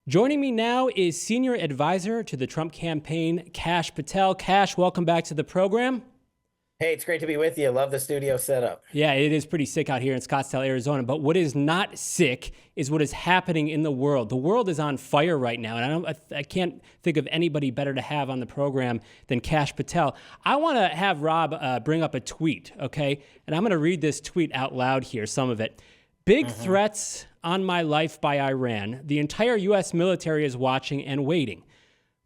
Joining me now is senior advisor to the Trump campaign, Kash Patel. Kash, welcome back to the program. Hey, it's great to be with you. Love the studio setup. Yeah, it is pretty sick out here in Scottsdale, Arizona. But what is not sick is what is happening in the world. The world is on fire right now, and I can't think of anybody better to have on the program than Kash Patel. I want to have Rob bring up a tweet, okay? And I'm going to read this tweet out loud here, some of it. Big threats on my life by Iran. The entire U.S. military is watching and waiting.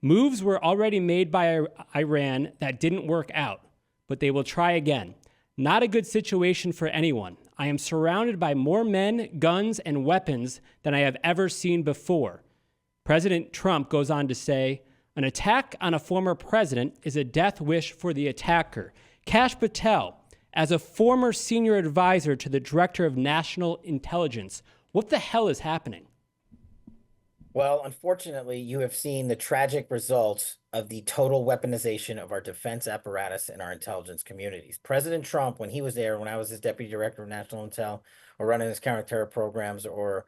Moves were already made by Iran that didn't work out, but they will try again. Not a good situation for anyone. I am surrounded by more men, guns, and weapons than I have ever seen before. President Trump goes on to say, an attack on a former president is a death wish for the attacker. Kash Patel, as a former senior advisor to the Director of National Intelligence, what the hell is happening? Well, unfortunately, you have seen the tragic results of the total weaponization of our defense apparatus and our intelligence communities. President Trump, when he was there, when I was his deputy director of national intel or running his counterterror programs or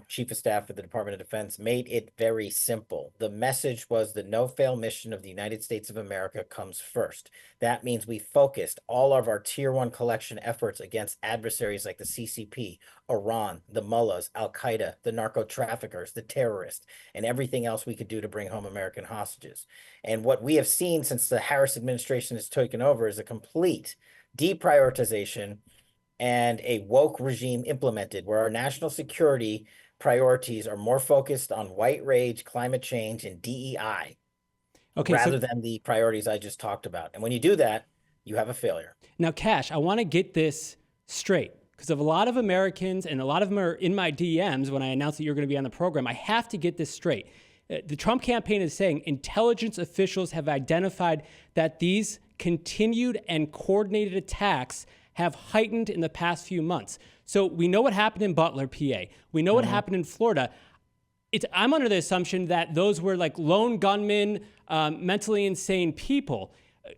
chief of staff for the Department of Defense, made it very simple. The message was the no-fail mission of the United States of America comes first. That means we focused all of our tier one collection efforts against adversaries like the CCP, Iran, the mullahs, Al-Qaeda, the narco traffickers, the terrorists, and everything else we could do to bring home American hostages. And what we have seen since the Harris administration has taken over is a complete deprioritization and a woke regime implemented where our national security priorities are more focused on white rage, climate change, and DEI rather than the priorities I just talked about. And when you do that, you have a failure. Now, Kash, I want to get this straight because of a lot of Americans, and a lot of them are in my DMs when I announced that you're going to be on the program. I have to get this straight. The Trump campaign is saying intelligence officials have identified that these continued and coordinated attacks have heightened in the past few months. So we know what happened in Butler, PA. We know what happened in Florida. I'm under the assumption that those were like lone gunmen, mentally insane people.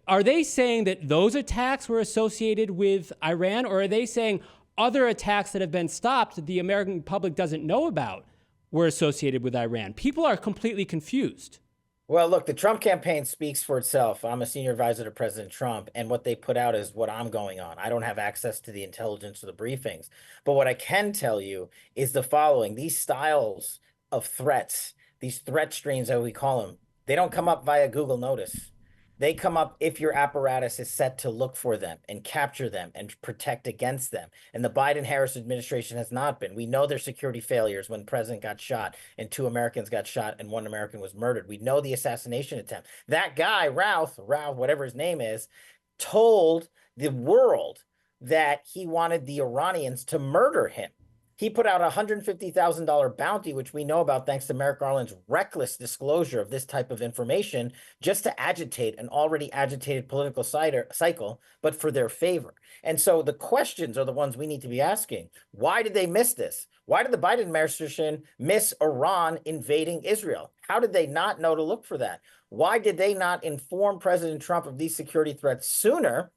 Are they saying that those attacks were associated with Iran, or are they saying other attacks that have been stopped that the American public doesn't know about were associated with Iran? People are completely confused. Well, look, the Trump campaign speaks for itself. I'm a senior advisor to President Trump, and what they put out is what I'm going on. I don't have access to the intelligence or the briefings. But what I can tell you is the following. These styles of threats, these threat streams, as we call them, they don't come up via Google Notice. They come up if your apparatus is set to look for them and capture them and protect against them. And the Biden-Harris administration has not been. We know their security failures when the president got shot and 2 Americans got shot and 1 American was murdered. We know the assassination attempt. That guy, Ralph, whatever his name is, told the world that he wanted the Iranians to murder him. He put out a $150,000 bounty, which we know about thanks to Merrick Garland's reckless disclosure of this type of information, just to agitate an already agitated political cycle, but for their favor. And so the questions are the ones we need to be asking. Why did they miss this? Why did the Biden administration miss Iran invading Israel? How did they not know to look for that? Why did they not inform President Trump of these security threats sooner?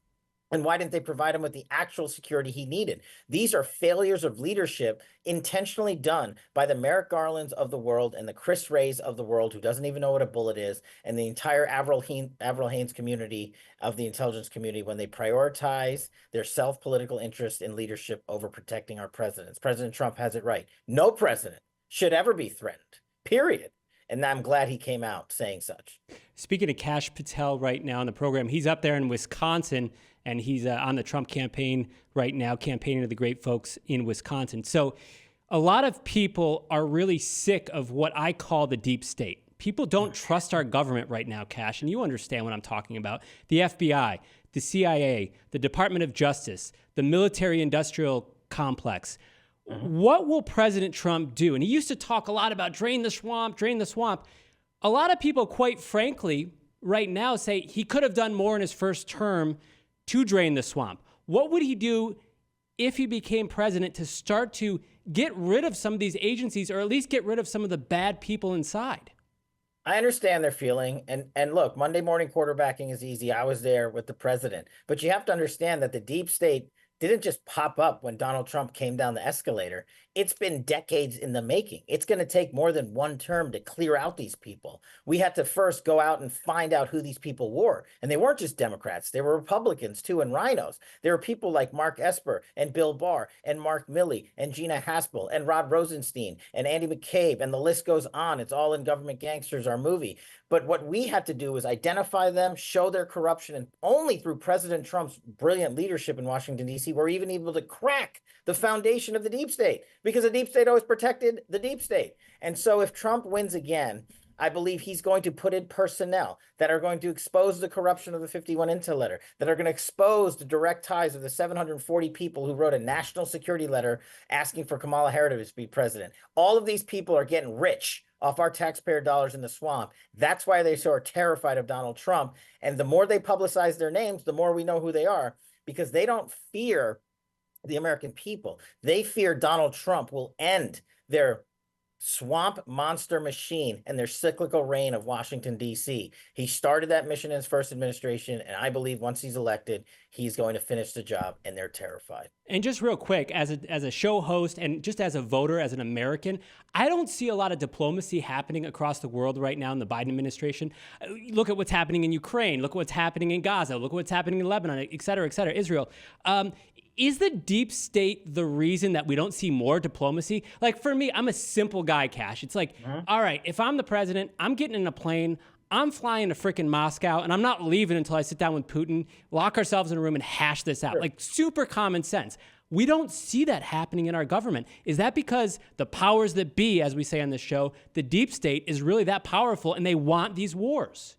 And why didn't they provide him with the actual security he needed? These are failures of leadership intentionally done by the Merrick Garlands of the world and the Chris Wrays of the world, who doesn't even know what a bullet is, and the entire Avril Haines community of the intelligence community when they prioritize their self-political interest in leadership over protecting our presidents. President Trump has it right. No president should ever be threatened, period. And I'm glad he came out saying such. Speaking of Kash Patel right now on the program, he's up there in Wisconsin, and he's on the Trump campaign right now, campaigning to the great folks in Wisconsin. So a lot of people are really sick of what I call the deep state. People don't trust our government right now, Kash, and you understand what I'm talking about. The FBI, the CIA, the Department of Justice, the military-industrial complex. What will President Trump do? And he used to talk a lot about drain the swamp, drain the swamp. A lot of people, quite frankly, right now say he could have done more in his first term to drain the swamp. What would he do if he became president to start to get rid of some of these agencies, or at least get rid of some of the bad people inside? I understand their feeling. And look, Monday morning quarterbacking is easy. I was there with the president. But you have to understand that the deep state didn't just pop up when Donald Trump came down the escalator. It's been decades in the making. It's going to take more than one term to clear out these people. We had to first go out and find out who these people were. And they weren't just Democrats, they were Republicans too, and rhinos. There were people like Mark Esper and Bill Barr and Mark Milley and Gina Haspel and Rod Rosenstein and Andy McCabe, and the list goes on. It's all in Government Gangsters, our movie. But what we had to do was identify them, show their corruption, and only through President Trump's brilliant leadership in Washington, D.C., were we even able to crack the foundation of the deep state, because the deep state always protected the deep state. And so if Trump wins again, I believe he's going to put in personnel that are going to expose the corruption of the 51 Intel letter, that are going to expose the direct ties of the 740 people who wrote a national security letter asking for Kamala Harris to be president. All of these people are getting rich off our taxpayer dollars in the swamp. That's why they so are terrified of Donald Trump. And the more they publicize their names, the more we know who they are, because they don't fear the American people. They fear Donald Trump will end their swamp monster machine and their cyclical reign of Washington, D.C. He started that mission in his first administration, and I believe once he's elected, he's going to finish the job, and they're terrified. And just real quick, as a show host and just as a voter, as an American, I don't see a lot of diplomacy happening across the world right now in the Biden administration. Look at what's happening in Ukraine. Look at what's happening in Gaza. Look at what's happening in Lebanon, et cetera, Israel. Is the deep state the reason that we don't see more diplomacy? Like, for me, I'm a simple guy, Kash. It's like, all right, if I'm the president, I'm getting in a plane, I'm flying to freaking Moscow, and I'm not leaving until I sit down with Putin, lock ourselves in a room, and hash this out. Like, super common sense. We don't see that happening in our government. Is that because the powers that be, as we say on this show, the deep state is really that powerful and they want these wars?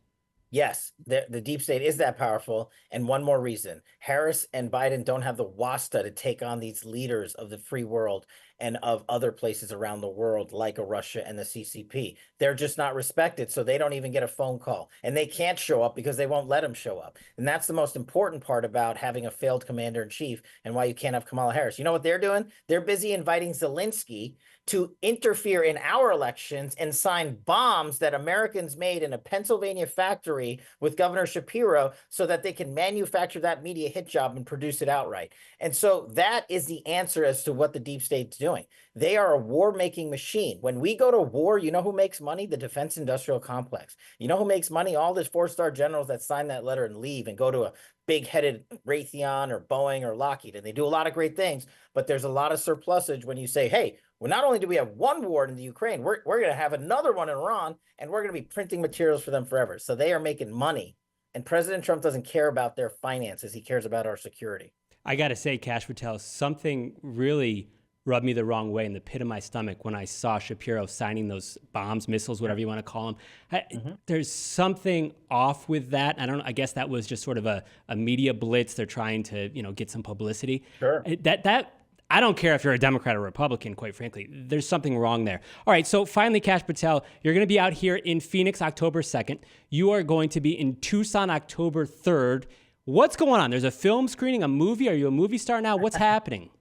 Yes, the deep state is that powerful. And one more reason, Harris and Biden don't have the wasta to take on these leaders of the free world and of other places around the world, like a Russia and the CCP. They're just not respected, so they don't even get a phone call. And they can't show up because they won't let them show up. And that's the most important part about having a failed commander-in-chief and why you can't have Kamala Harris. You know what they're doing? They're busy inviting Zelensky to interfere in our elections and sign bombs that Americans made in a Pennsylvania factory with Governor Shapiro so that they can manufacture that media hit job and produce it outright. And so that is the answer as to what the deep state's doing. They are a war-making machine. When we go to war, you know who makes money? The defense industrial complex. You know who makes money? All these four-star generals that sign that letter and leave and go to a big-headed Raytheon or Boeing or Lockheed. And they do a lot of great things, but there's a lot of surplusage when you say, hey, well, not only do we have one war in the Ukraine, we're going to have another one in Iran, and we're going to be printing materials for them forever. So they are making money. And President Trump doesn't care about their finances. He cares about our security. I got to say, Kash Patel, something really rubbed me the wrong way in the pit of my stomach when I saw Shapiro signing those bombs, missiles, whatever you want to call them. There's something off with that. I guess that was just sort of a media blitz. They're trying to, get some publicity. Sure. I don't care if you're a Democrat or Republican, quite frankly. There's something wrong there. All right, so finally, Kash Patel, you're going to be out here in Phoenix October 2nd. You are going to be in Tucson October 3rd. What's going on? There's a film screening, a movie? Are you a movie star now? What's happening?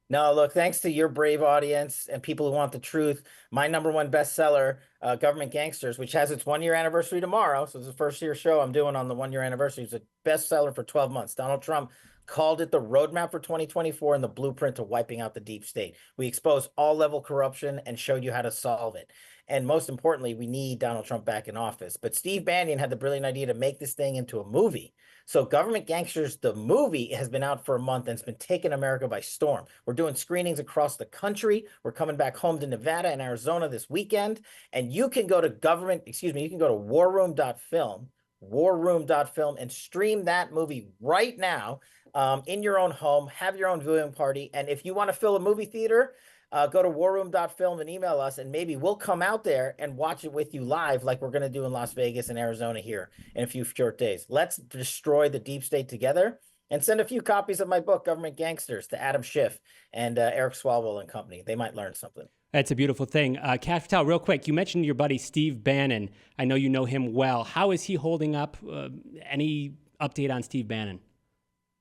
No, look, thanks to your brave audience and people who want the truth, my #1 bestseller, Government Gangsters, which has its 1-year anniversary tomorrow. So it's the first year show I'm doing on the 1-year anniversary. It's a bestseller for 12 months. Donald Trump called it the roadmap for 2024 and the blueprint to wiping out the deep state. We exposed all level corruption and showed you how to solve it. And most importantly, we need Donald Trump back in office. But Steve Bannon had the brilliant idea to make this thing into a movie. So Government Gangsters, the movie, has been out for a month and it's been taking America by storm. We're doing screenings across the country. We're coming back home to Nevada and Arizona this weekend. And you can go to warroom.film, and stream that movie right now in your own home, have your own viewing party. And if you want to fill a movie theater, go to warroom.film and email us, and maybe we'll come out there and watch it with you live like we're going to do in Las Vegas and Arizona here in a few short days. Let's destroy the deep state together, and send a few copies of my book, Government Gangsters, to Adam Schiff and Eric Swalwell and company. They might learn something. That's a beautiful thing. Kash Patel, real quick, you mentioned your buddy Steve Bannon. I know you know him well. How is he holding up? Any update on Steve Bannon?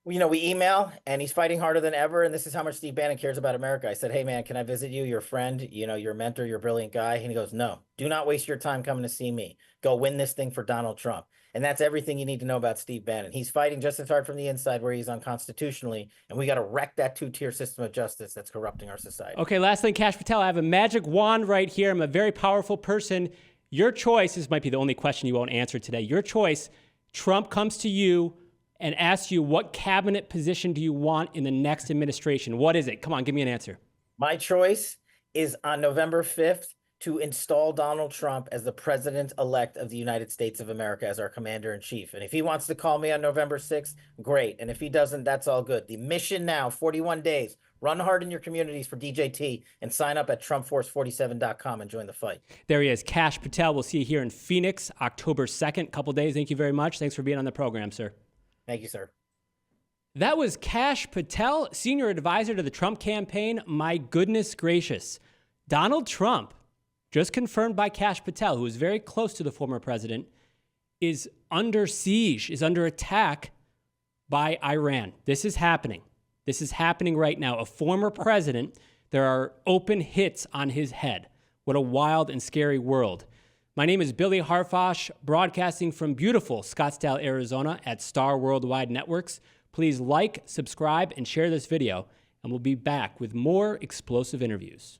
We email and he's fighting harder than ever. And this is how much Steve Bannon cares about America. I said, hey, man, can I visit you? Your friend, your mentor, you're a brilliant guy. And he goes, no, do not waste your time coming to see me. Go win this thing for Donald Trump. And that's everything you need to know about Steve Bannon. He's fighting just as hard from the inside where he's unconstitutionally. And we got to wreck that two-tier system of justice that's corrupting our society. Okay, last thing, Kash Patel, I have a magic wand right here. I'm a very powerful person. Your choice, this might be the only question you won't answer today. Your choice, Trump comes to you and asks you, what cabinet position do you want in the next administration? What is it? Come on, give me an answer. My choice is on November 5th to install Donald Trump as the president-elect of the United States of America as our commander-in-chief. And if he wants to call me on November 6th, great. And if he doesn't, that's all good. The mission now, 41 days. Run hard in your communities for DJT and sign up at TrumpForce47.com and join the fight. There he is, Kash Patel. We'll see you here in Phoenix, October 2nd, couple days. Thank you very much. Thanks for being on the program, sir. Thank you, sir. That was Kash Patel, senior advisor to the Trump campaign. My goodness gracious. Donald Trump, just confirmed by Kash Patel, who is very close to the former president, is under siege, is under attack by Iran. This is happening. This is happening right now. A former president, there are open hits on his head. What a wild and scary world. My name is Billy Harfosh, broadcasting from beautiful Scottsdale, Arizona at Star Worldwide Networks. Please like, subscribe, and share this video, and we'll be back with more explosive interviews.